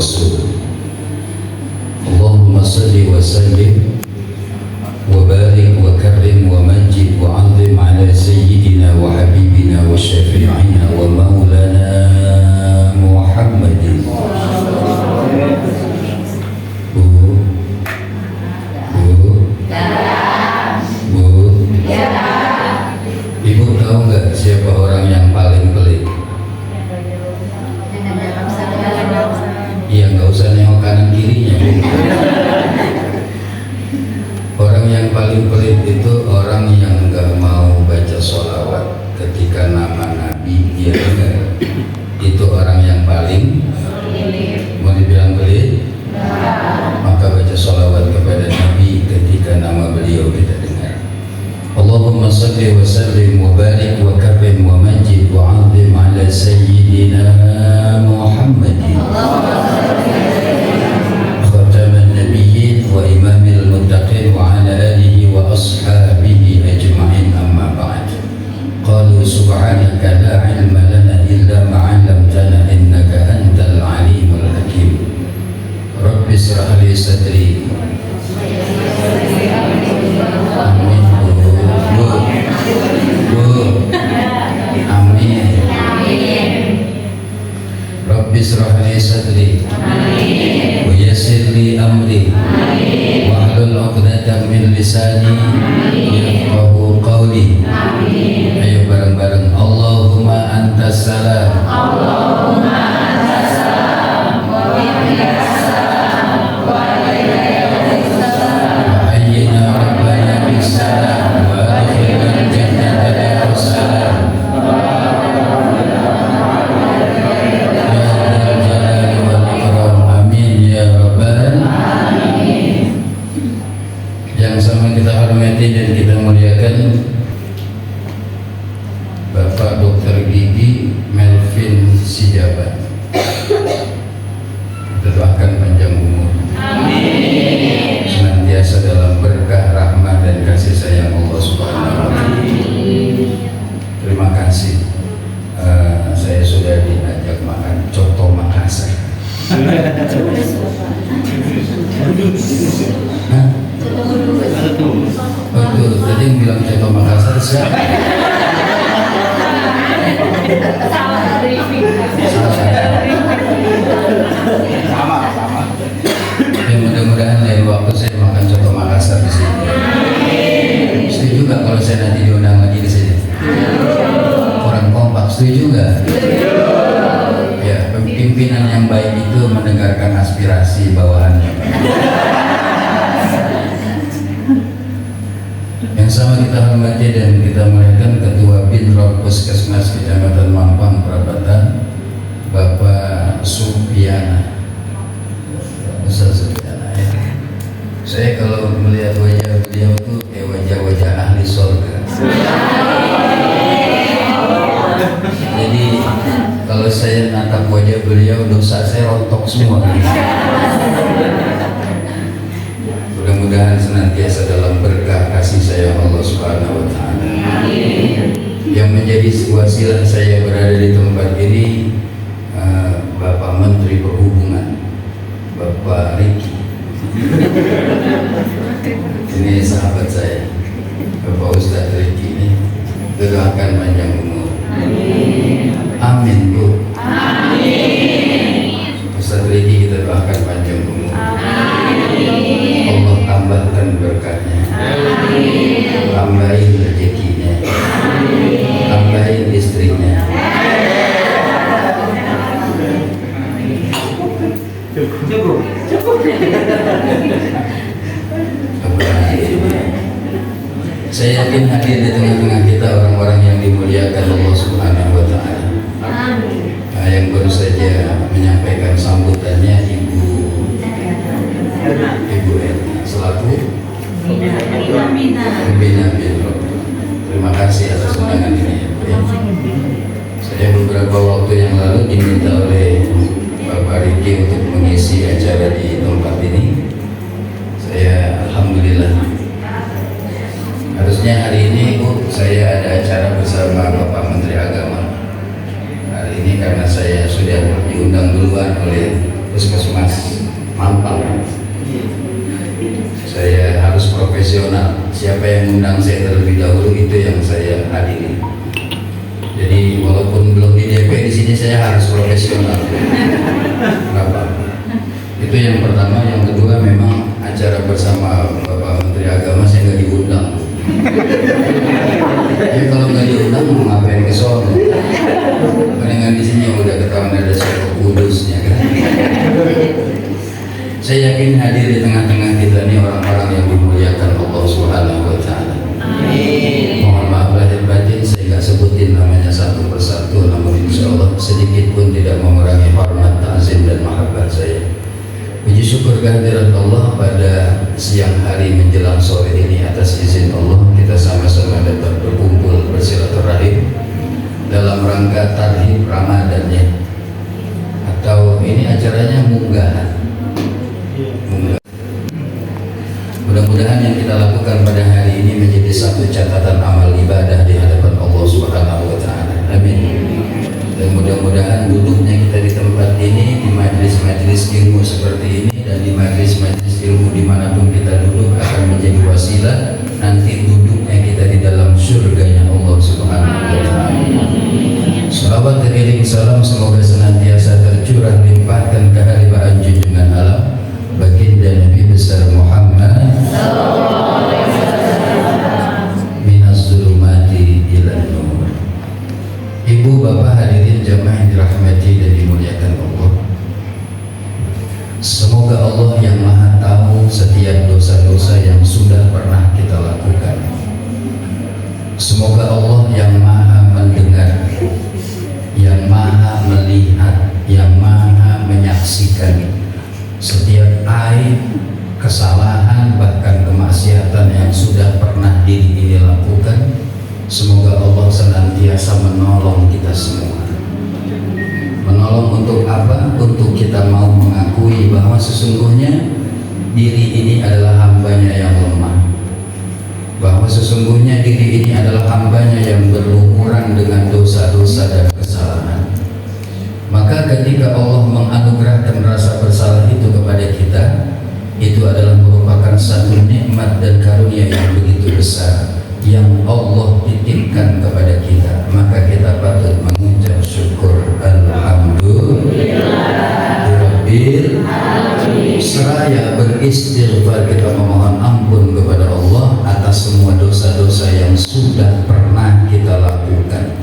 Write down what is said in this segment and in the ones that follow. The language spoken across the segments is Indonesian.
Rasul. Allahumma salli wa sallim wa barik wa karrim wa majid wa azim ala sayyidina wa habibina wa syafi'ina wa maulana Muhammadin. Ibu tahu nggak siapa orang yang paling pelit? Iya, nggak usah nengok kanan kirinya. Orang yang paling pelit itu orang yang nggak mau baca sholawat ketika nama Nabi dia dengar. Itu orang yang paling mau dibilang pelit. Maka baca sholawat kepada Nabi ketika nama beliau kita dengar. Allahumma salli wa sallim wa barik wa karrim wa majid wa azim ala sayyidina Muhammadin khataman nabiyyin wa imamil muttaqin wa ala alihi wa ashabihi ajma'in, amma ba'd. Qalu subhanaka la ilma lana illa ma 'allamtana innaka antal alimul hakim. Rabbi israh li sadri. Amin. Rabbi israh li sadri wa yassir li amri wahlul 'uqdatam min lisani yafqahu qawli. Ayo bareng-bareng. Allahumma antas salam hayyina rabbana bisalam wa adkhilna jannata darussalam. Kita hormati dan kita muliakan Bapak Dr. Gigi Melvin Sijabat. Kita doakan panjang umur, amin, senantiasa dalam berkah, rahmat dan kasih sayang Allah Subhanahu wa Ta'ala. Terima kasih. Saya sudah diajak makan coto Makassar. Betul, tadi yang bilang coto Makassar siapa? Sama. Ya, mudah-mudahan lain waktu saya makan coto Makassar di sini. Setuju nggak kalau saya nanti diundang lagi di sini? Orang kompak, setuju nggak? Ya, pimpinan yang baik itu mendengarkan aspirasi bawahannya. Yang sama kita hormati dan kita muliakan Ketua Binrok Puskesmas Kecamatan Mampang Prabatan, Bapak Supiana. Ustaz Supiana ya. Saya kalau melihat wajah beliau itu kayak wajah-wajah ahli surga. Jadi kalau saya natap wajah beliau, dosa saya rontok semua. Mudah-mudahan senantiasa dalam berkah kasih sayang Allah Subhanahu wa Ta'ala. Yang menjadi wasilah saya berada di tempat ini Bapak Menteri Perhubungan, Bapak Riki. Ini sahabat saya, Bapak Ustadz Riki ini. Doakan panjang umur. Amin Bu. Ustadz Riki kita doakan panjang umur. Allah tambahkan berkahnya, tambahin rezekinya, tambahin istrinya. Cukup. Saya yakin hadir di tengah-tengah kita orang-orang yang dimuliakan Allah Subhanahu wa Ta'ala. Yang baru saja menyampaikan sambutannya Ibu Erna selaku Pembina Binrok. Terima kasih atas undangan ini ya. Saya beberapa waktu yang lalu diminta oleh Bapak Riki untuk mengisi acara di tempat ini. Saya alhamdulillah. Harusnya hari ini Bu, saya ada acara bersama Bapak Menteri Agama. Hari ini karena saya sudah diundang duluan oleh puskesmas Mampang. Saya harus profesional. Siapa yang undang saya terlebih dahulu itu yang saya hadiri. Jadi walaupun belum di DP di sini saya harus profesional. Kenapa? Itu yang pertama. Yang kedua, memang acara bersama Bapak Menteri Agama saya nggak diundang. Ya kalau nggak diundang mau ngapain ke sono? Mendingan di sini udah ketahuan ada suatu kudusnya kan. Saya yakin hadir di tengah-tengah kita ini orang-orang yang dimuliakan Allah Subhanahu wa Ta'ala. Mohon maaf lahir batin saya nggak sebutin namanya satu persatu, namun insya Allah sedikit pun tidak mengurangi hormat, ta'zim dan mahabbah saya. Puji syukur kehadirat Allah pada siang hari menjelang sore ini, atas izin Allah kita sama-sama dapat berkumpul bersilaturahim dalam rangka tarhib Ramadan ya. Atau ini acaranya munggahan. Mudah-mudahan yang kita lakukan pada hari ini menjadi satu catatan amal ibadah di hadapan Allah Subhanahu wa Ta'ala. Amin. Dan mudah-mudahan duduknya kita di tempat ini, di majelis-majelis ilmu seperti ini, dan di majelis-majelis ilmu dimanapun kita duduk akan menjadi wasilah nanti duduknya kita di dalam surganya Allah Subhanahu wa Ta'ala. Salawat dan iring salam semoga senantiasa tercurah limpahkan kehadiran junjungan alam baginda Nabi besar Muhammad minas zulumati ilan nur. Ibu bapak hadirin jamaah yang dirahmati dan dimuliakan Allah, semoga Allah yang maha tahu setiap dosa-dosa yang sudah pernah kita lakukan. Semoga Allah yang maha mendengar, yang maha melihat, yang maha menyaksikan setiap aib, kesalahan, bahkan kemaksiatan yang sudah pernah diri ini lakukan. Semoga Allah senantiasa menolong kita semua. Menolong untuk apa? Untuk kita mau mengakui bahwa sesungguhnya diri ini adalah hambanya yang lemah, bahwa sesungguhnya diri ini adalah hambanya yang berlumuran dengan dosa-dosa dan kesalahan. Maka ketika Allah menganugerahkan rasa bersalah itu kepada kita, itu adalah merupakan satu nikmat dan karunia yang begitu besar yang Allah titipkan kepada kita. Maka kita patut mengucap syukur alhamdulillah, seraya beristighfar kita memohon ampun kepada Allah atas semua dosa-dosa yang sudah pernah kita lakukan.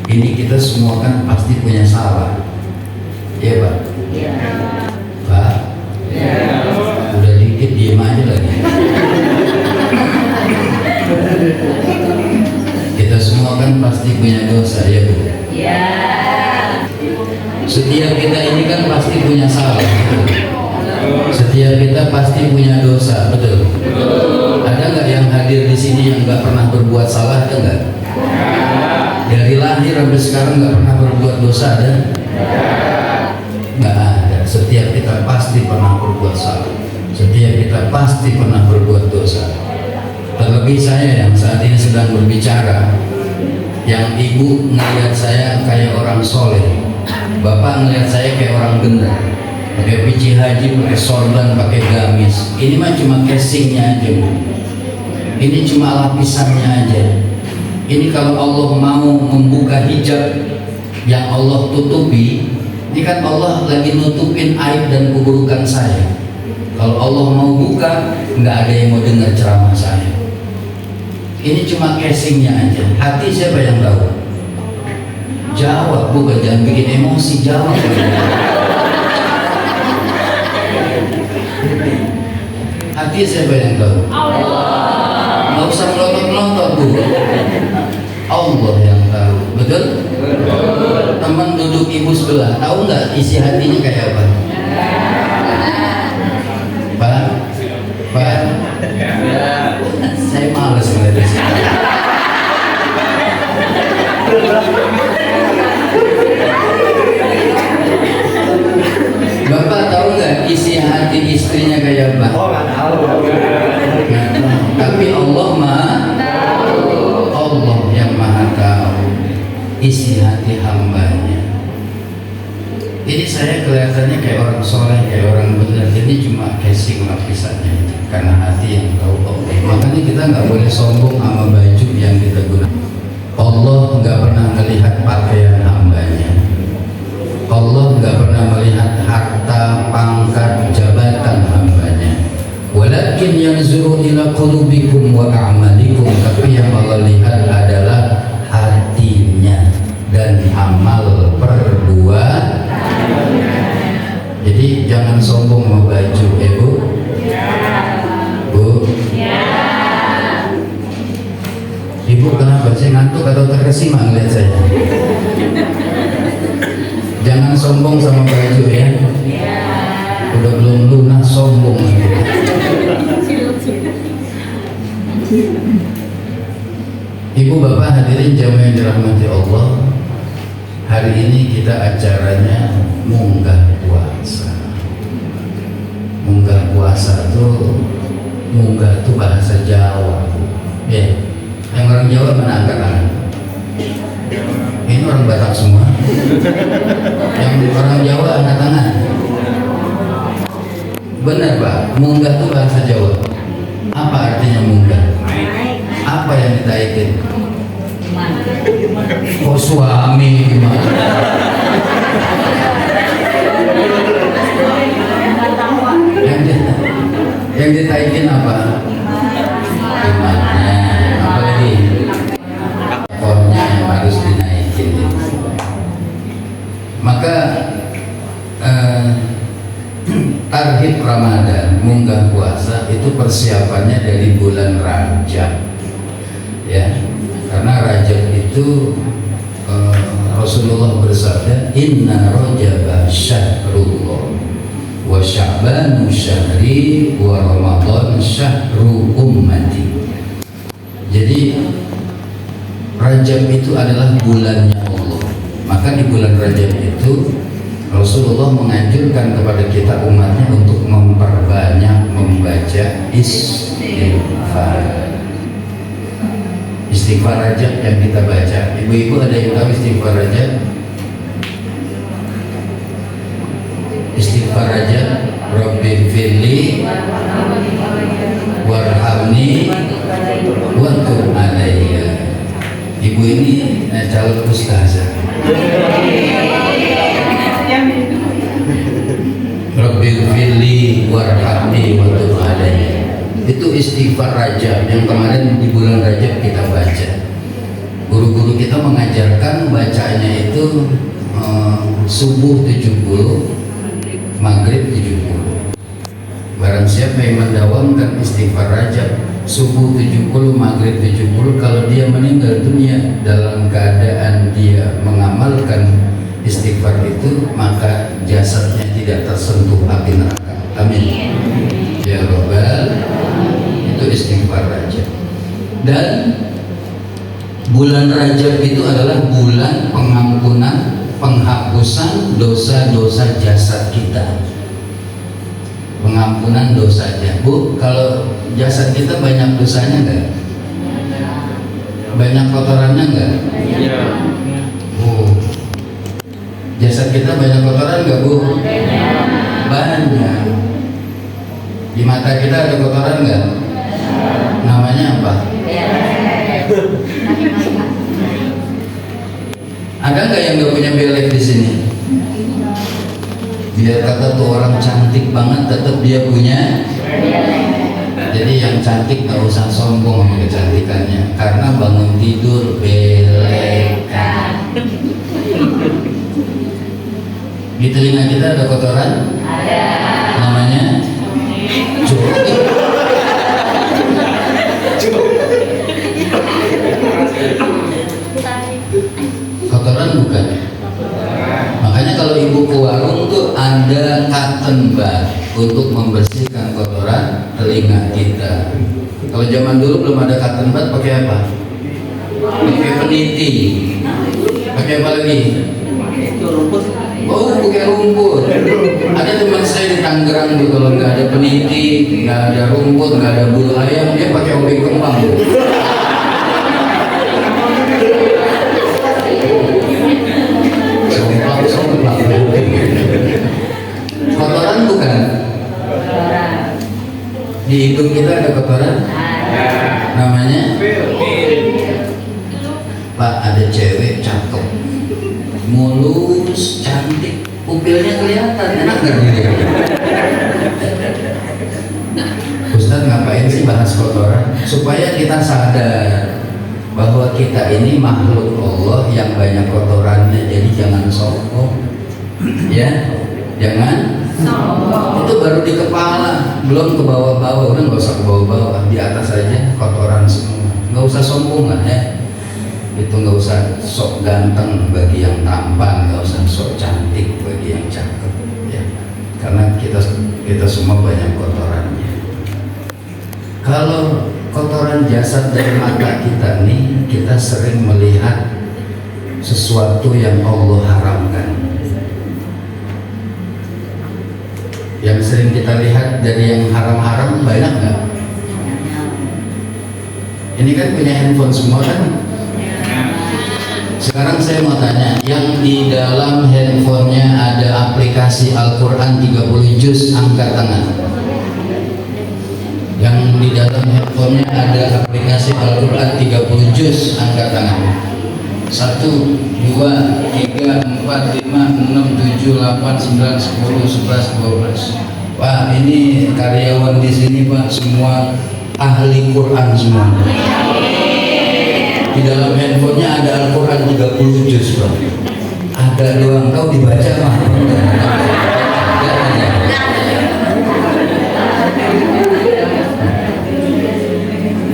Ini kita semua kan pasti punya salah, ya Pak? Ya. Pak? Ya. Udah dikit diem aja lagi. Kita semua kan pasti punya dosa, ya Bu? Ya. Setiap kita ini kan pasti punya salah, betul? Setiap kita pasti punya dosa, betul? Ada nggak yang hadir di sini yang nggak pernah berbuat salah? Ada nggak? Dari lahir sampai sekarang nggak pernah berbuat dosa, ada? Nggak ada. Setiap kita pasti pernah berbuat salah. Setiap kita pasti pernah berbuat dosa. Terlebih saya yang saat ini sedang berbicara, yang ibu ngelihat saya kayak orang soleh, bapak ngelihat saya kayak orang benar, pakai peci haji, pakai sorban, pakai gamis. Ini mah cuma casingnya aja, Bu. Ini cuma lapisannya aja. Ini kalau Allah mau membuka hijab yang Allah tutupi, ini kan Allah lagi nutupin aib dan keburukan saya. Kalau Allah mau buka, nggak ada yang mau dengar ceramah saya. Ini cuma casingnya aja. Hati siapa yang tahu? Jawab, bukan jangan bikin emosi, jawab. Hati siapa yang tahu? Allah. Nggak usah melotot-melotot, Bu. Allah yang tahu, betul? Betul. Teman duduk ibu sebelah, tahu nggak isi hatinya kayak apa? Pak, Pak, saya males ngeliat sini. Bapak tahu nggak isi hati istrinya kayak apa? Oh, nggak tahu. Tapi Allah mah tahu. Allah yang maha tahu isi hati hambanya. Ini saya kelihatannya kayak orang soleh, kayak orang benar. Ini cuma casing lapisannya, karena hati yang tahu Allah. Makanya kita nggak boleh sombong sama baju yang kita gunakan. Allah nggak pernah melihat pakaian hambanya. Allah nggak pernah melihat harta, pangkat, jabatan hambanya. Walakin yanzuru ila qulubikum wa a'malikum. Tapi yang Allah lihat adalah hatinya dan amal perbuatan. Jadi jangan sombong sama baju, Bu. Bu. Ibu kenapa sih, ngantuk atau terkesima ngeliat saya? Jangan sombong sama baju ya. Udah belum lunas sombong gitu. Ibu bapak hadirin jamaah yang dirahmati Allah, hari ini kita acaranya munggah puasa. Munggah puasa tuh, munggah tuh bahasa Jawa. Ya, yang orang Jawa mana angkat tangan? Ini orang Batak semua. Yang orang Jawa angkat tangan. Benar Pak, munggah tuh bahasa Jawa. Apa artinya munggah? Apa yang ditaikin? Oh suami gimana? Yang ditaikin apa? Imannya. Apa lagi? Pokoknya yang harus dinaikin. Maka tarhib Ramadan, munggah puasa itu persiapannya dari bulan Rajab, ya, karena Rajab itu Rasulullah bersabda, Inna Rajaba syahrullah wa sya'banu syahri wa Ramadan syahru ummati. Jadi Rajab itu adalah bulannya Allah. Maka di bulan Rajab itu Rasulullah menganjurkan kepada kita umatnya untuk memperbanyak membaca istighfar. Istighfar Rajab yang kita baca. Ibu-ibu ada yang tahu istighfar Rajab? Istighfar Rajab, Rabbi firli warhamni wa tub alayya. Ibu ini calon ustazah. Rabbil firli warhamni wa tub alayya. Itu istighfar Rajab yang kemarin di bulan Rajab kita baca. Guru-guru kita mengajarkan bacanya itu subuh 70, maghrib 70. Barang siapa yang mendawamkan istighfar Rajab subuh 70, maghrib 70, kalau dia meninggal dunia dalam keadaan dia mengamalkan istighfar itu, maka jasadnya tidak tersentuh api neraka. Amin. Ya Rabbal. Itu istighfar Rajab. Dan bulan Rajab itu adalah bulan pengampunan, penghapusan dosa-dosa jasad kita. Pengampunan dosanya. Bu, kalau jasad kita banyak dosanya enggak? Banyak kotorannya enggak? Iya. Jasad kita banyak kotoran nggak Bu? Banyak. Di mata kita ada kotoran nggak? Namanya apa? Ada nggak yang nggak punya belek di sini? Biar kata tuh orang cantik banget, tetap dia punya. Jadi yang cantik nggak usah sombong sama kecantikannya, karena bangun tidur belekan. Di telinga kita ada kotoran? Ada. Namanya? Jorok. Kotoran bukan? Makanya kalau ibu ke warung tuh ada cotton bud untuk membersihkan kotoran telinga kita. Kalau zaman dulu belum ada cotton bud, pakai apa? Pakai peniti. Pakai apa lagi? Oh, pakai rumput. Ada teman saya di Tangerang tuh, kalau nggak ada peniti, nggak ada rumput, nggak ada bulu ayam, dia pakai obeng kembang. Somplak. Kotoran bukan? Di hidung kita ada kotoran? Namanya? Pak, ada cewek cakep, mulus, cantik, pupilnya kelihatan, enak nggak diri? Ustaz ngapain sih bahas kotoran? Supaya kita sadar bahwa kita ini makhluk Allah yang banyak kotorannya, jadi jangan sombong, ya, jangan sombong. Itu baru di kepala, belum ke bawah-bawah, udah nggak usah ke bawah-bawah, di atas aja kotoran semua, nggak usah sombong lah ya. Itu nggak usah sok ganteng bagi yang tampan, nggak usah sok cantik bagi yang cakep, ya. Karena kita semua banyak kotorannya. Kalau kotoran jasad dari mata kita nih, kita sering melihat sesuatu yang Allah haramkan. Yang sering kita lihat dari yang haram-haram banyak nggak? Ini kan punya handphone semua kan? Sekarang saya mau tanya, yang di dalam handphonenya ada aplikasi Al-Quran 30 juz, angkat tangan. Yang di dalam handphonenya ada aplikasi Al-Quran 30 juz, angkat tangan. 1, 2, 3, 4, 5, 6, 7, 8, 9, 10, 11, 12. Wah, ini karyawan di sini Pak, semua ahli Quran semua. Di dalam handphonenya ada Al-Quran 30 juz Pak. Ada doang, kau dibaca mah.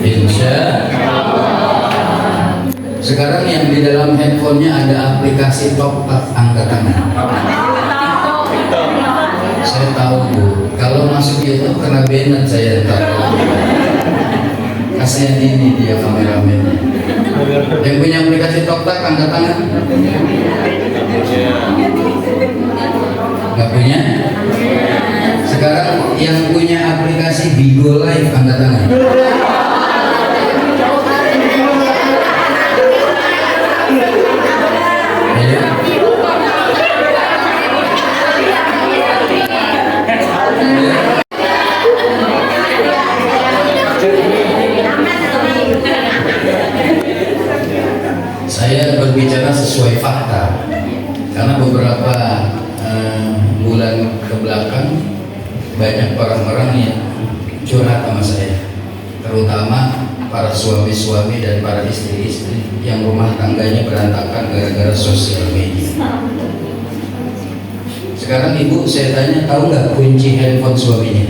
Insya Allah. Sekarang yang di dalam handphonenya ada aplikasi top up, angkat tangan. Saya tahu Bu, kalau masuk YouTube kena banned saya tahu. Kasihan ini dia kameramennya. Yang punya aplikasi TokTok angkat tangan. Nggak punya? Sekarang yang punya aplikasi Bigo Live angkat tangan. Ya. Saya berbicara sesuai fakta karena beberapa bulan ke belakang banyak orang-orang yang curhat sama saya, terutama para suami-suami dan para istri-istri yang rumah tangganya berantakan gara-gara sosial media. Sekarang ibu saya tanya, tahu nggak kunci handphone suaminya?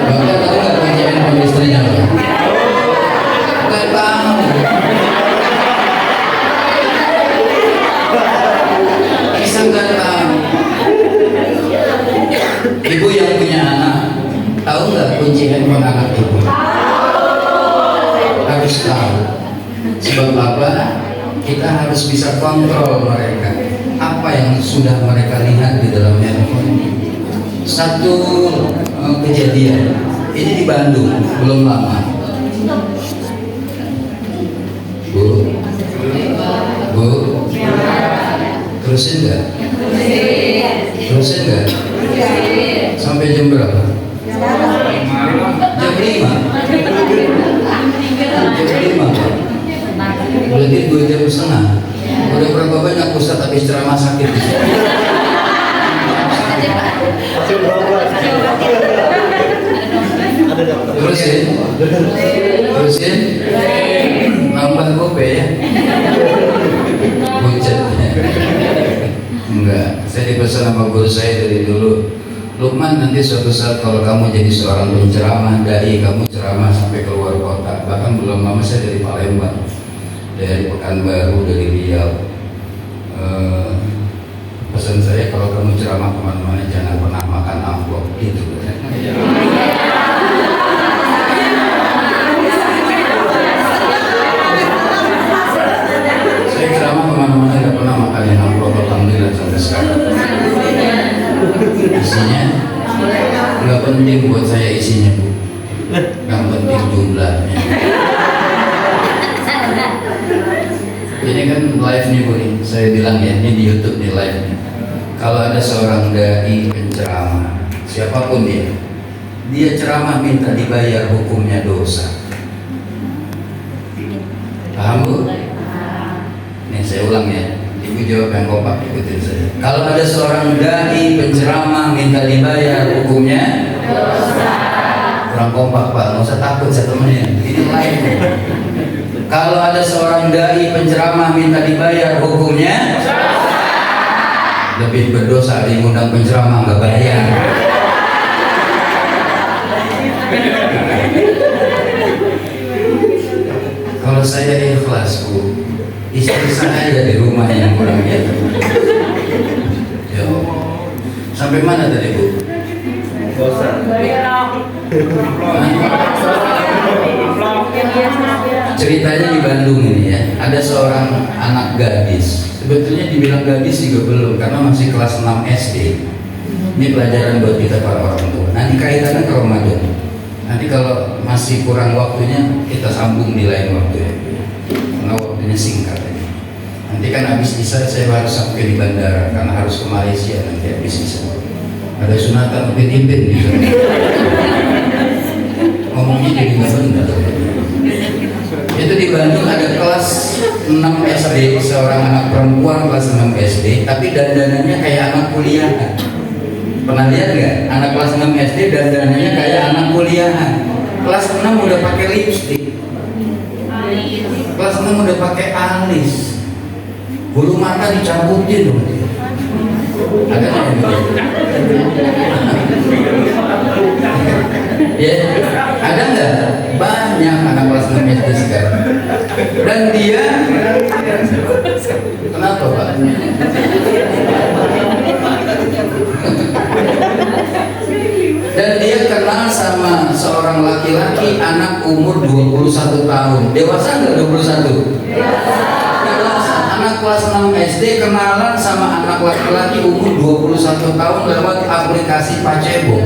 Bapak tahu nggak kunci handphone istrinya? Nggak tahu. Bisa nggak tahu. Ibu yang punya anak, tahu nggak kunci handphone anak ibu? Harus tahu. Sebab apa? Kita harus bisa kontrol mereka. Apa yang sudah mereka lihat di dalam handphone? Satu kejadian, ini di Bandung, belum lama. Bu, terusin nggak? Terusin nggak? Sampai jam berapa? Jam 5. Jam 5. Berarti 2 jam setengah. Udah berapa banyak Ustaz habis ceramah sakit? Terusin, nambah kopi ya. Buncatnya enggak, saya dipesan sama guru saya dari dulu, Lukman, nanti suatu saat kalau kamu jadi seorang penceramah, dai, kamu ceramah sampai keluar kota. Bahkan belum lama saya dari Palembang, dari Pekanbaru, dari Riau. Pesan saya, kalau kamu ceramah kemana-mana jangan pernah makan amplop gitu. Saya ceramah kemana-mana nggak pernah makan yang amplop, alhamdulillah sampai sekarang. Isinya nggak penting buat saya isinya Bu, yang penting jumlah. kan live nih Bu nih, saya bilang ya, ini di YouTube nih live nih. Kalau ada seorang dai penceramah, siapapun dia ceramah minta dibayar, hukumnya dosa. Paham Bu? Nih saya ulang ya, Ibu jawab yang kompak, ikutin saya. Kalau ada seorang dai penceramah minta dibayar, hukumnya dosa. Kurang kompak Pak, nggak usah takut saya temenin, ini live nih. Kalau ada seorang dai penceramah minta dibayar, hukumnya lebih berdosa diundang penceramah nggak bayar. Kalau saya ikhlas Bu, istri saya di rumah yang kurang gitu. Ya Allah. Sampai mana tadi Bu? Dosa. Ceritanya di Bandung ini ya, ada seorang anak gadis. Sebetulnya dibilang gadis juga belum, karena masih kelas 6 SD. Ini pelajaran buat kita para orang tua. Nanti kaitannya ke Ramadan. Nanti kalau masih kurang waktunya, kita sambung di lain waktu ya. Karena waktunya singkat ya. Nanti kan habis isya saya harus sampai di bandara, karena harus ke Malaysia nanti habis isya. Ada sunatan upin-ipin di sana. Ngomongnya jadi nggak benar. Itu di Bandung ada kelas 6 SD, seorang anak perempuan kelas 6 SD, tapi dandanannya kayak anak kuliahan. Pernah lihat nggak? Anak kelas 6 SD dandanannya kayak anak kuliahan. Kelas 6 udah pakai lipstik, kelas 6 udah pakai alis, bulu mata dicabutin loh. Ada nggak? Ya, ada nggak? Banyak anak kelas 6 SD sekarang. Dan dia, kenapa Pak? Dan dia kenal sama seorang laki-laki anak umur 21 tahun. Dewasa nggak 21? Dewasa. Anak kelas 6 SD kenalan sama anak laki-laki umur 21 tahun lewat aplikasi Pacebo.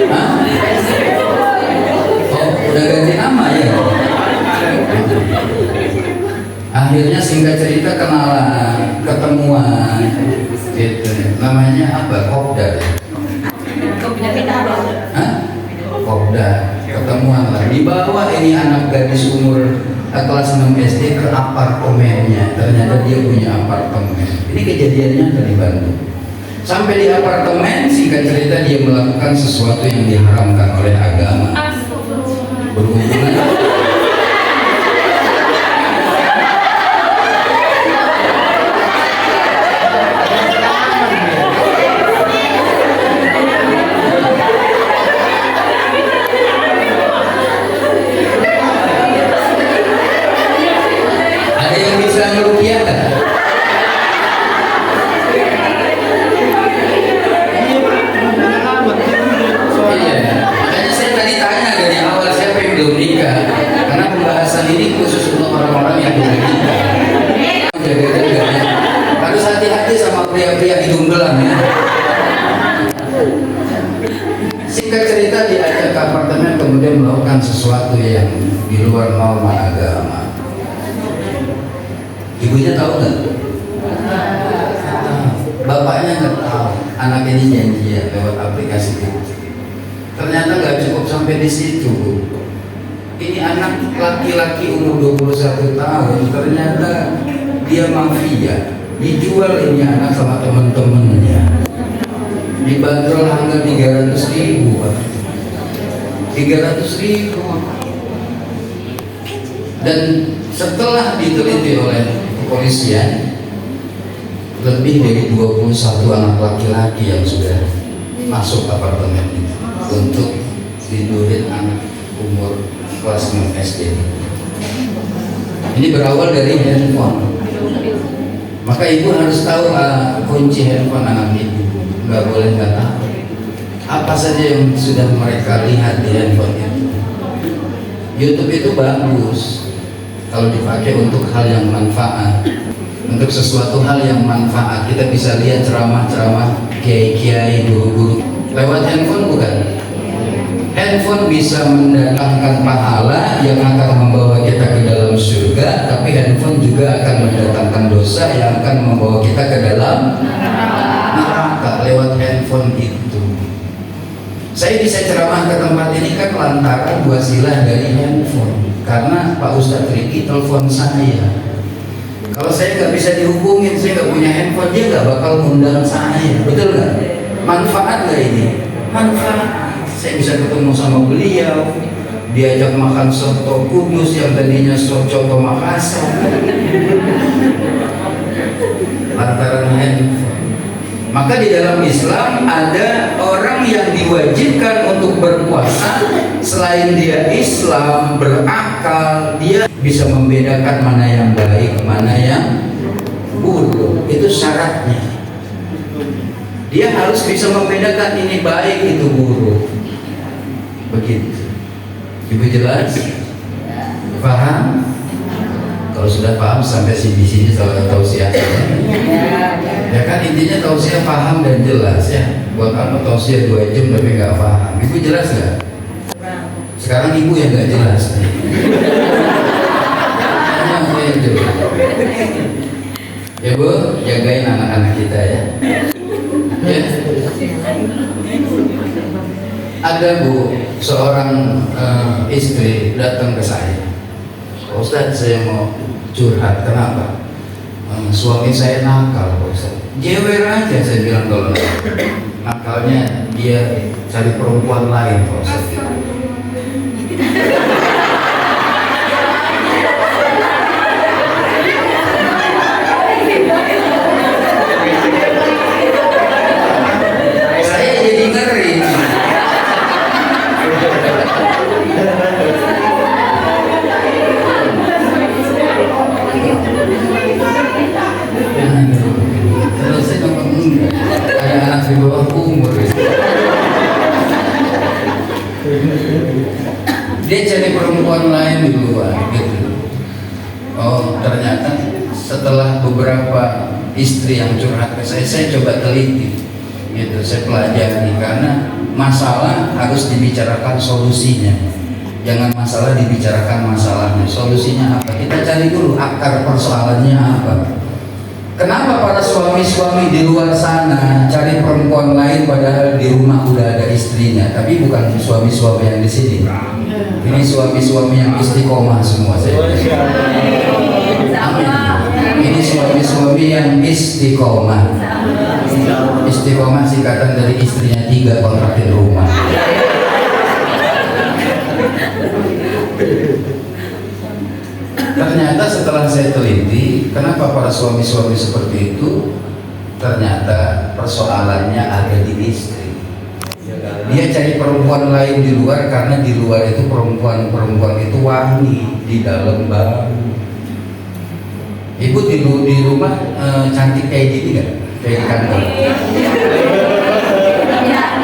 Hah? Oh, udah ganti nama ya? Akhirnya singkat cerita kenalan, ketemuan, gitu. Namanya apa? Kopdar. Hah? Kopdar. Ketemuan lah. Dibawa ini anak gadis umur kelas 6 SD ke apartemennya. Ternyata dia punya apartemen. Ini kejadiannya dari Bandung. Sampai di apartemen, singkat cerita dia melakukan sesuatu yang diharamkan oleh agama. Berhubungan. Ada yang bisa ngerukiah kan? Karena pembahasan ini khusus untuk orang-orang yang belum menikah. Harus hati-hati sama pria-pria hidung belang ya. Singkat cerita diajak ke apartemen, kemudian melakukan sesuatu yang di luar norma agama. Ibunya tahu nggak? Bapaknya nggak tahu. Anak ini janjian lewat aplikasi itu. Ternyata nggak cukup sampai di situ, Bu. Ini anak laki-laki umur 21 tahun, ternyata dia mafia. Dijual ini anak sama teman-temannya. Dibanderol harga 300.000, Pak. 300.000. Dan setelah diteliti oleh kepolisian, lebih dari 21 anak laki-laki yang sudah masuk apartemen itu untuk tidurin anak umur kelas 6 SD. Ini berawal dari handphone. Maka ibu harus tahu kunci handphone anak ibu. Nggak boleh nggak tahu. Apa saja yang sudah mereka lihat di handphone itu. YouTube itu bagus kalau dipakai untuk hal yang manfaat, untuk sesuatu hal yang manfaat. Kita bisa lihat ceramah-ceramah kiai-kiai, guru-guru lewat handphone, bukan? Handphone bisa mendatangkan pahala yang akan membawa kita ke dalam surga, tapi handphone juga akan mendatangkan dosa yang akan membawa kita ke dalam neraka lewat handphone itu. Saya bisa ceramah ke tempat ini kan lantaran wasilah dari handphone, karena Pak Ustadz Riki telepon saya. Kalau saya nggak bisa dihubungin, saya nggak punya handphone, dia nggak bakal ngundang saya, betul nggak? Manfaat nggak ini? Manfaat. Saya bisa ketemu sama beliau, diajak makan soto Kudus yang tadinya soto Makassar, lantaran handphone. Maka di dalam Islam ada orang yang diwajibkan untuk berpuasa, selain dia Islam, berakal, dia bisa membedakan mana yang baik, mana yang buruk. Itu syaratnya. Dia harus bisa membedakan ini baik, itu buruk. Begitu. Ibu jelas? Paham? Kalau sudah paham sampai di sini tausiah. Ya kan intinya tausiah paham dan jelas ya. Buat apa tausiah 2 jam tapi nggak paham? Ibu jelas nggak? Sekarang ibu yang nggak jelas. Ya Bu, jagain anak-anak kita ya. Ya. Ada Bu, seorang istri datang ke saya. Ustadz, saya mau curhat. Kenapa? Suami saya nakal, Ustadz. Jewer aja, saya bilang. Kalau nakalnya dia cari perempuan lain, Ustadz. Saya jadi ngeri. Kalau saya memang ada anak di bawah umur. Dia cari perempuan lain di luar gitu. Oh, ternyata setelah beberapa istri yang curhat ke saya coba teliti gitu, saya pelajari, karena masalah harus dibicarakan solusinya, jangan masalah dibicarakan masalahnya. Solusinya apa? Kita cari dulu akar persoalannya apa. Kenapa para suami-suami di luar sana cari perempuan lain padahal di rumah udah ada istrinya? Tapi bukan suami-suami yang di sini. Ini suami-suami yang istiqomah semua saya. Amin. Ini suami-suami yang istiqomah. Istiqomah singkatan dari istrinya 3 kontrakin rumah. Ternyata setelah saya teliti, kenapa para suami-suami seperti itu? Ternyata persoalannya ada di istri. Dia cari perempuan lain di luar karena di luar itu perempuan itu wangi, di dalam bau. Ibu di rumah cantik kayak gini nggak? Kayak di kantor.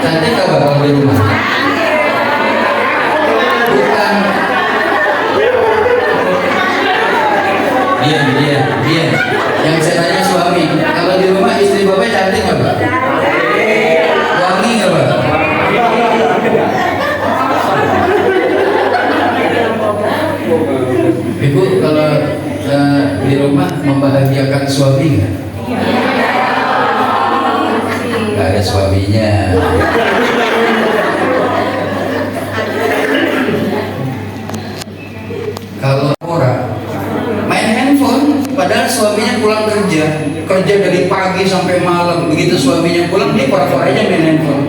Cantik nggak bakal di rumah? Bukan. Dia. Yang saya tanya suami, kalau di rumah istri bapak cantik nggak Pak? Wangi nggak Pak? Ibu kalau di rumah membahagiakan suami nggak? Nggak ada suaminya. Kalau orang main handphone, padahal suaminya pulang kerja dari pagi sampai malam, begitu suaminya pulang dia pura-puranya main handphone.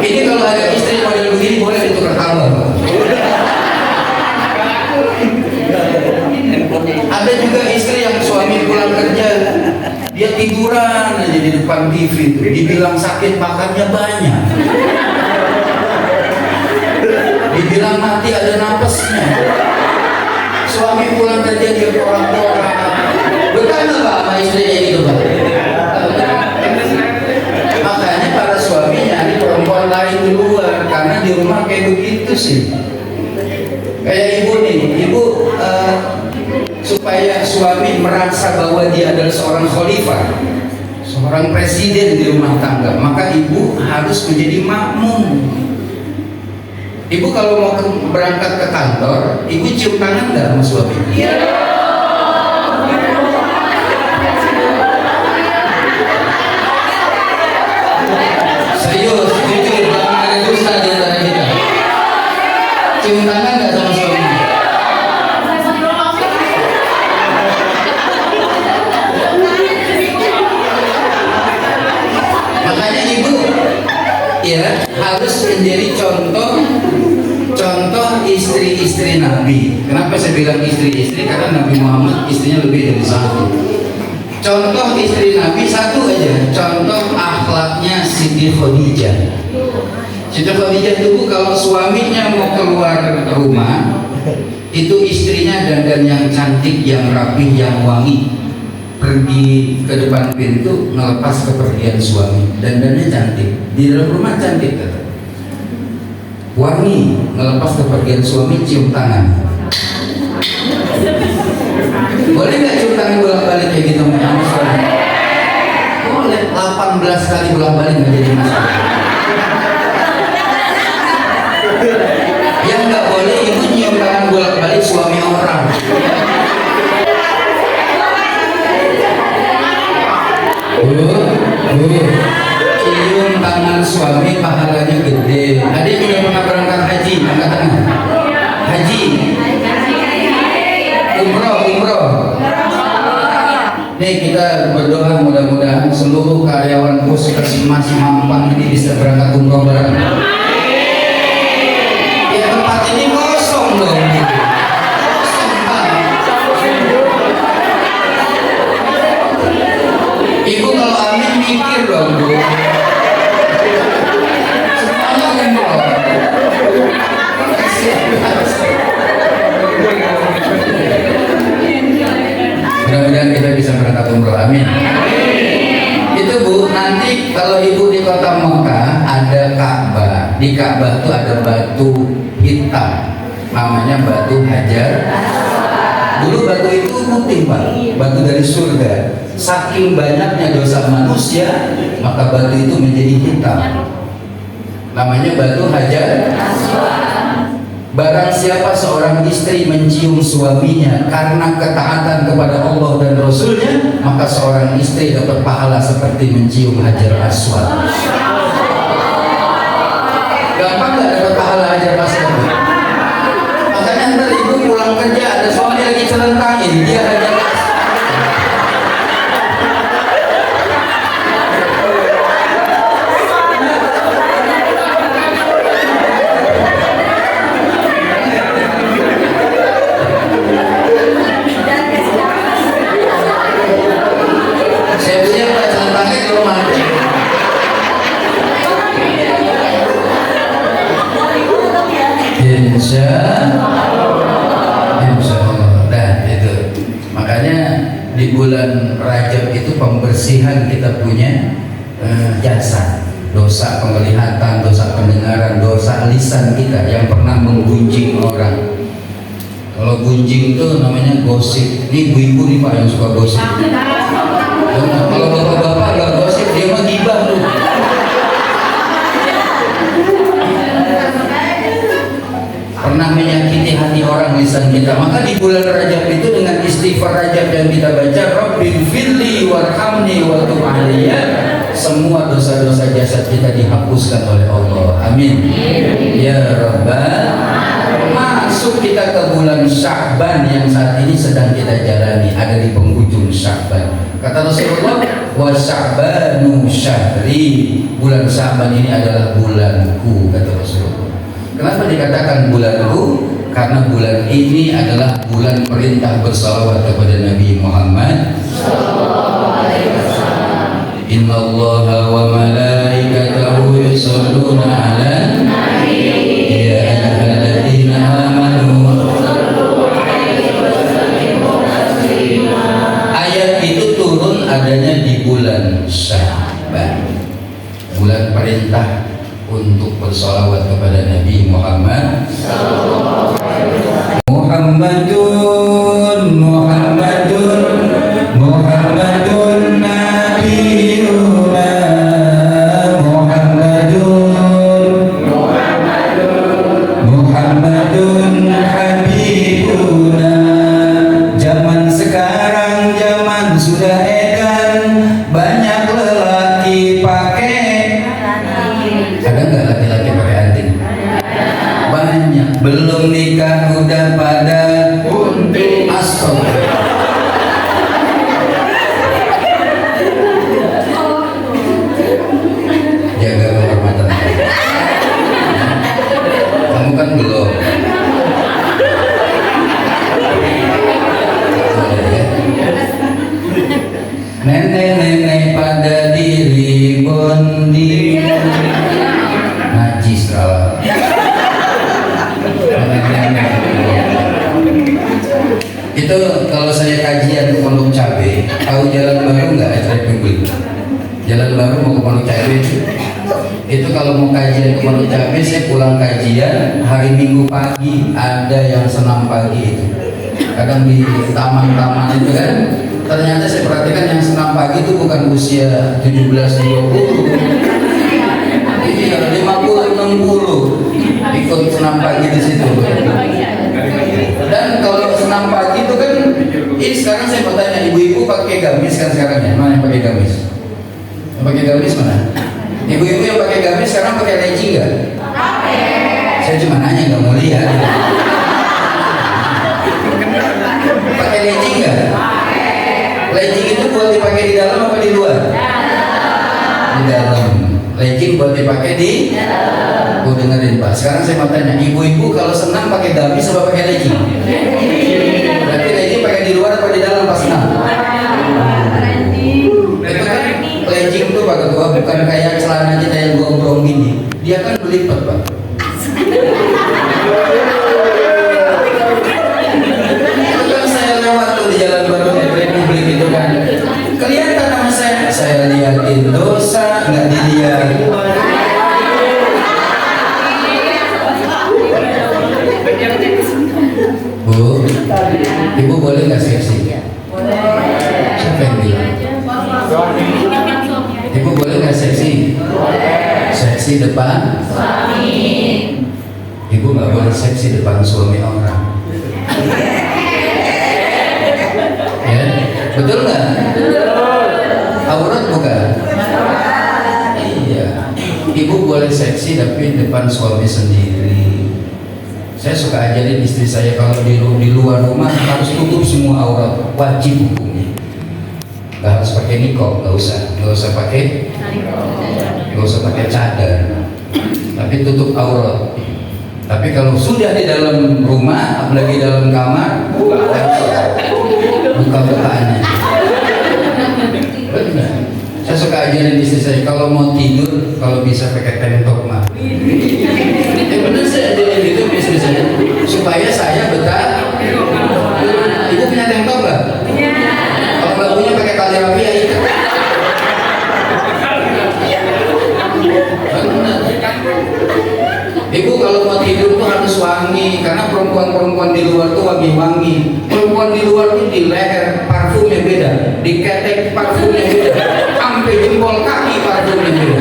Ini kalau ada istri model begini boleh ditukar kamar. Ada juga istri yang suami pulang kerja, dia tiduran aja di depan TV, dibilang sakit makannya banyak, dibilang mati ada napasnya. Suami pulang kerja dia porak-porak. Betul nggak Pak sama istrinya gitu Pak? Makanya para suami nyari perempuan lain di luar, karena di rumah kayak begitu sih. Kayak ibu nih, ibu supaya suami merasa bahwa dia adalah seorang khalifah, seorang presiden di rumah tangga, maka ibu harus menjadi makmum. Ibu kalau mau berangkat ke kantor, ibu cium tangan nggak sama suami? Iya. Serius, jujur, jangan ada dusta di antara kita. Cium tangan nggak sama suami? Makanya ibu ya harus menjadi contoh istri-istri Nabi. Kenapa saya bilang istri-istri? Karena Nabi Muhammad istrinya lebih dari satu. Contoh istri Nabi satu aja. Contoh akhlaknya Siti Khadijah. Siti Khadijah itu kalau suaminya mau keluar rumah, itu istrinya dandan yang cantik, yang rapi, yang wangi. Pergi ke depan pintu ngelepas kepergian suami, dandannya cantik, di dalam rumah cantik kata. Wangi, ngelepas kepergian suami, cium tangan. Boleh nggak cium tangan bolak-balik kayak gitu sama suami? Boleh, 18 kali bolak-balik nggak jadi masalah. Yang nggak boleh itu cium tangan bolak-balik suami orang. Cium tangan suami pahalanya gede. Adik udah pernah berangkat haji, angkat tangan. Haji, umroh. Nih kita berdoa mudah-mudahan seluruh karyawan Puskesmas Mampang ini bisa berangkat umroh bareng. Ya tempat ini kosong dong. Ibu kalau amin mikir dong Bu. Semuanya umroh. Mudah-mudahan kita bisa berangkat umroh, amin. Itu Bu, nanti kalau ibu di kota Mekah ada Ka'bah. Di Ka'bah itu ada batu hitam, namanya batu Hajar. Dulu batu itu putih Pak, batu dari surga. Saking banyaknya dosa manusia, maka batu itu menjadi hitam. Namanya batu Hajar. Barang siapa seorang istri mencium suaminya karena ketaatan kepada Allah dan Rasulnya, maka seorang istri dapat pahala seperti mencium Hajar Aswad. Gampang nggak dapat pahala Hajar Aswad? Makanya ntar ibu pulang kerja ada suami lagi celentangin, dia Hajar Aswad. Insya Allah. Nah itu makanya di bulan Rajab itu pembersihan kita punya jasa, dosa penglihatan, dosa pendengaran, dosa lisan kita yang pernah menggunjing orang. Kalau gunjing itu namanya gosip. Ini ibu-ibu nih Pak yang suka gosip. Kalau bapak-bapak nggak gosip, dia mah gibah tuh. Pernah menyakiti hati orang lisan kita. Maka di bulan Rajab itu dengan istighfar Rajab yang kita baca, Rabbighfirli warhamni wa tub alayya, semua dosa-dosa jasad kita dihapuskan oleh Allah. Amin. Ya Rabbal. Masuk kita ke bulan Sya'ban yang saat ini sedang kita jalani, ada di penghujung Sya'ban. Kata Rasulullah, wa Sya'banu syahri, bulan Sya'ban ini adalah bulanku, kata Rasulullah. Kenapa dikatakan bulanku? Karena bulan ini adalah bulan perintah bersalawat kepada Nabi Muhammad. Inna Allaha wa malaikatahu yusholluna 'alan nabi ya ayyuhalladzina amanu. Ayat itu turun adanya di bulan Sya'ban, bulan perintah untuk bersalawat kepada Nabi Muhammad. Muhammadun Nabiyuna Muhammadun Ada nggak laki-laki pakai anting? Banyak. Belum nikah udah pada bunting. Astagfirullah. Jaga kehormatan. Kamu kan belum. Nenek-nenek pada diri bondi najis kalah. Itu kalau saya kajian ke Pondok Cabe, tahu jalan baru nggak? Jalan baru mau ke Pondok Cabe itu kalau mau kajian ke Pondok Cabe, saya pulang kajian hari Minggu pagi, ada yang senam pagi itu. Kadang di taman-taman itu kan. Ternyata saya perhatikan yang senam pagi itu bukan usia 17-20, iya 50-60 ikut senam pagi di situ. Dan kalau senam pagi itu kan, ini sekarang saya mau tanya, ibu-ibu pakai gamis kan sekarang ya? Mana yang pakai gamis? Yang pakai gamis mana? Ibu-ibu yang pakai gamis sekarang pakai leci nggak? Saya cuma nanya, nggak mau lihat. Pakai leci nggak? Legging itu buat dipakai di dalam apa di luar? Di dalam. Legging buat dipakai di dalam. Oh, dengerin Pak. Sekarang saya mau tanya, ibu-ibu kalau senang pakai gamis apa pakai legging? Berarti legging pakai di luar apa di dalam pas senang? Itu kan legging tuh Pak Ketua bukan kayak celana kita yang gombrong gini. Dia kan berlipat Pak. Itu kan saya lewat tuh di jalan baru Republik itu kan. Kelihatan sama saya liatin dosa nggak dilihat. Bu, ibu boleh nggak seksi? Siapa yang bilang? Ibu boleh nggak seksi? Seksi depan suami. Ibu nggak boleh seksi depan suami orang. Ya, betul nggak? Aurat bukan? Iya. Ibu boleh seksi tapi depan suami sendiri. Saya suka ajarin istri saya kalau di luar rumah harus tutup semua aurat, wajib hukumnya. Nggak harus pakai nikob, nggak usah pakai cadar, tapi tutup aurat. Tapi kalau sudah di dalam rumah, apalagi dalam kamar, buka-bukaannya. Benar. Saya suka ajarin istri saya kalau mau tidur, kalau bisa pakai tank top mah. Benar saya ajarin gitu istri saya, supaya saya betah. Ibu punya tank top nggak? Kalau nggak punya pakai tali rapi ya itu. Ibu kalau mau tidur tuh harus wangi, karena perempuan-perempuan di luar tuh wangi-wangi. Perempuan di luar tuh di leher parfumnya beda, di ketek parfumnya beda, sampai jempol kaki parfumnya beda.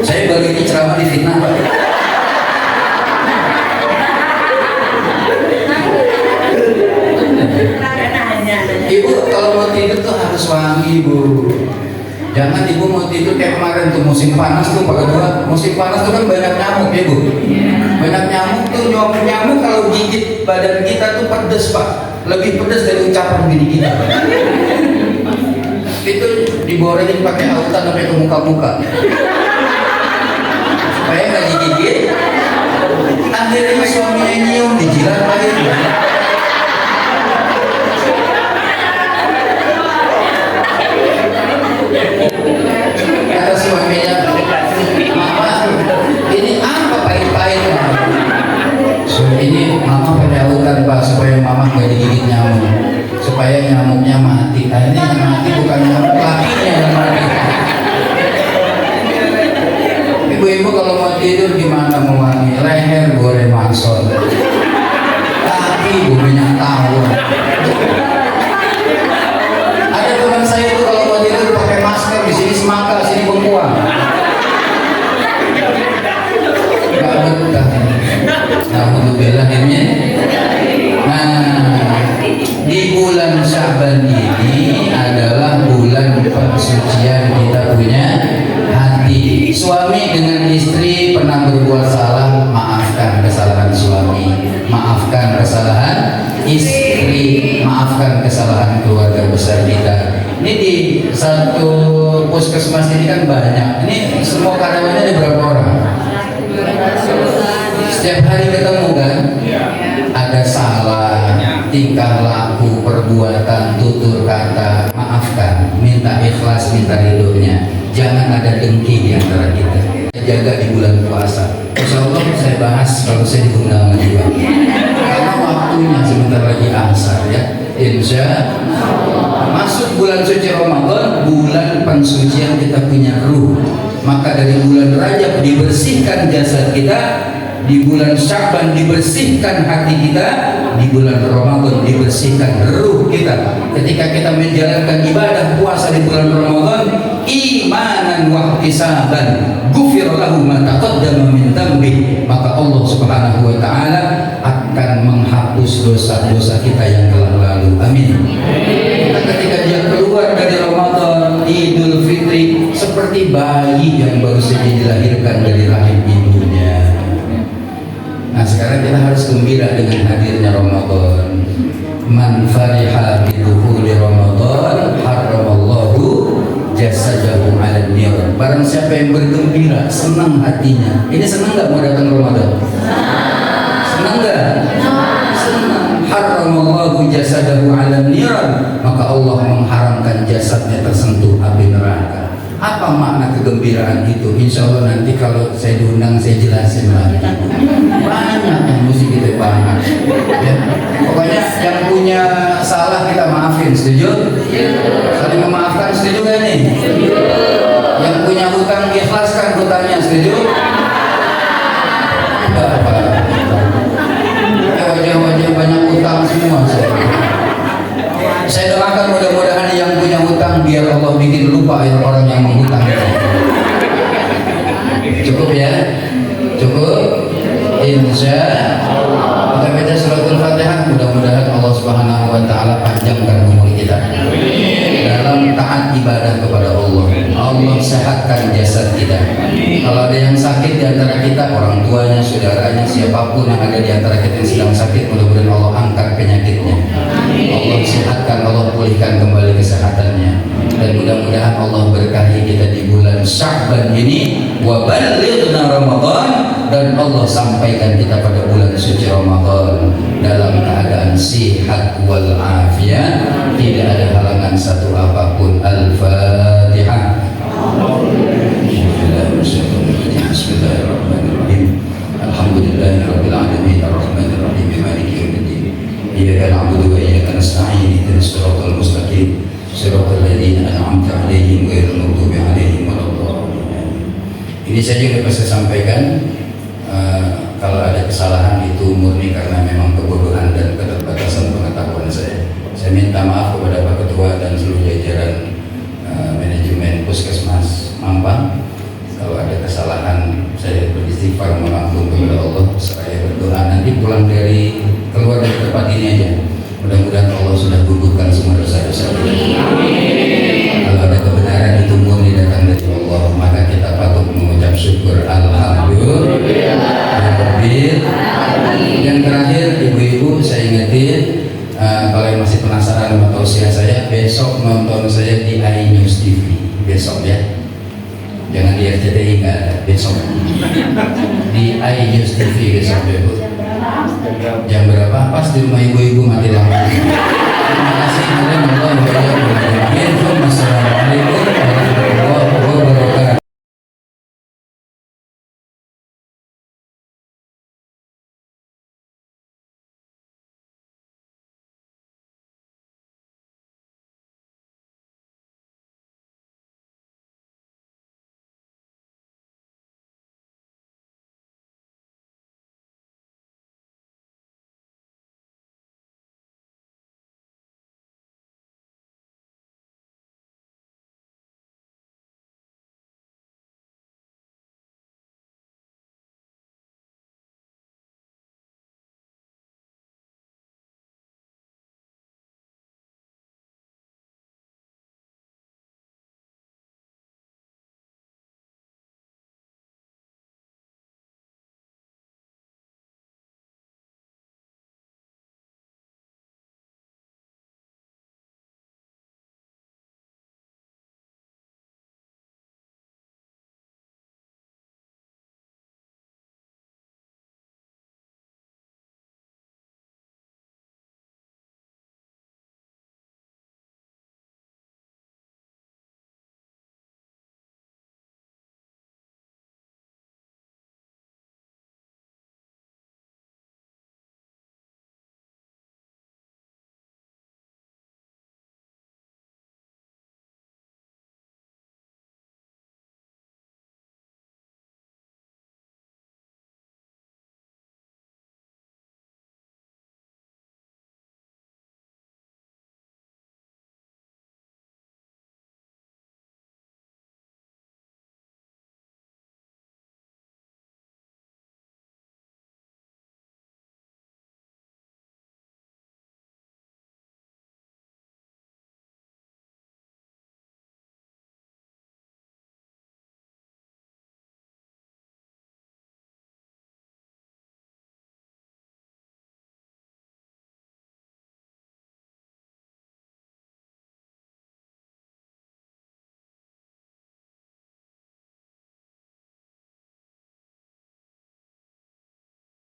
Saya bagi ini ceramah di fitnah Pak. Ibu kalau mau tidur tuh harus wangi Bu. Jangan ibu mau tidur kayak kemarin tuh musim panas tuh Pak Ketua. Musim panas tuh kan banyak nyamuk ya Bu. Banyak nyamuk tuh, nyamuk kalau gigit badan kita tuh pedes Pak. Lebih pedes dari ucapan diri kita. Itu diborengin pakai autan sampai ke muka-muka. Supaya nggak digigit. Akhirnya suaminya nyium dijilat lagi. Kata suaminya, Mama, ini apa pahit-pahit? So, ini Mama pakai autan Pak supaya Mama nggak digigit nyamuk, supaya nyamuknya mati. Nah ini yang mati bukan nyamuk, lakinya yang mati. Ibu-ibu kalau mau tidur gimana mau wangi? Leher boleh masuk, kaki boleh bulan Sya'ban ini adalah bulan pensucian kita punya hati. Suami dengan istri pernah berbuat salah, maafkan kesalahan suami, maafkan kesalahan istri, maafkan kesalahan keluarga besar kita. Ini di satu puskesmas ini kan banyak. Ini semua karyawannya ada berapa orang? Setiap hari ketemu kan? Ada salah, tingkah laku, perbuatan, tutur kata, maafkan, minta ikhlas, minta ridhonya. Jangan ada dengki di antara kita. Jaga di bulan puasa. Insya Allah saya bahas kalau saya diundang lagi, karena waktunya sebentar lagi asar ya. Insya Allah masuk bulan suci Ramadan, bulan pensucian kita punya ruh. Maka dari bulan Rajab dibersihkan jasad kita, di bulan Sya'ban dibersihkan hati kita, di bulan Ramadan dibersihkan ruh kita. Ketika kita menjalankan ibadah puasa di bulan Ramadan, imanan wa ihtisaban, ghufira lahu ma taqaddama min dhanbi, maka Allah Subhanahu wa taala akan menghapus dosa-dosa kita yang telah lalu. Amin. Ketika dia keluar dari Ramadan, Idul Fitri seperti bayi yang baru saja dilahirkan dari rahim ibunya. Nah, sekarang kita harus gembira dengan hadirnya Ramadan. Man fariha bi dukhuli Ramadan haramallahu jasadahu 'alan nar. Barang siapa yang bergembira, senang hatinya. Ini senang enggak mau datang Ramadan? Senang enggak? Senang. Haramallahu jasadahu 'alan nar. Maka Allah mengharamkan jasadnya tersentuh api neraka. Apa makna kegembiraan itu? Insya Allah nanti kalau saya diundang saya jelasin lagi. Banyak yang mesti kita bahas. Ya. Pokoknya yang punya salah kita maafin, setuju? Saling memaafkan, setuju gak nih? Yang punya hutang ikhlaskan hutangnya, setuju? Wajah-wajah banyak hutang semua. Saya doakan mudah-mudahan yang punya hutang biar Allah bikin lupa orang yang menghutang. Cukup ya? Cukup? Insya Allah. Kita baca suratul Fatihah, mudah-mudahan Allah Subhanahu wa taala panjangkan umur kita dalam taat ibadah kepada Allah. Allah sehatkan jasad kita. Kalau ada yang sakit di antara kita, orang tuanya, saudaranya, siapapun yang ada di antara kita yang sedang sakit, mudah-mudahan Allah angkat penyakitnya. Allah sehatkan, Allah pulihkan kembali kesehatannya. Dan mudah-mudahan Allah berkahi kita di bulan Sya'ban ini, wa balighna Ramadan, dan Allah sampaikan kita pada bulan suci Ramadan dalam keadaan sihat wal afiat, tidak ada halangan satu apapun. Al-Fatihah. Bismillahirrahmanirrahim. Alhamdulillahirabbil alamin arrahmanir rahim maliki yaumiddin. Iyyaka na'budu wa iyyaka nasta'in ihdinas siratal mustaqim siratal ladzina an'amta 'alaihim ghairil maghdubi 'alaihim waladdallin. Ini saja yang dapat saya sampaikan. Kalau ada kesalahan itu murni karena memang kebodohan dan keterbatasan pengetahuan saya. Saya minta maaf kepada Pak Ketua dan seluruh jajaran manajemen Puskesmas Mampang. Kalau ada kesalahan, saya beristighfar mengampun kepada Allah. Saya berdoa nanti pulang keluar dari tempat ini aja, mudah-mudahan Allah sudah gugurkan semua dosa-dosa kita. Kalau ada kebenaran itu murni datang dari Allah, maka kita patut mengucap syukur alhamdulillah. Yang terakhir, ibu-ibu saya ingetin, kalau yang masih penasaran sama tausiah saya, besok nonton saya di iNews TV besok ya. Jangan di RCTI, nggak ada, besok di iNews TV besok ya Bu. Jam berapa? Pas di rumah ibu-ibu mati lampu.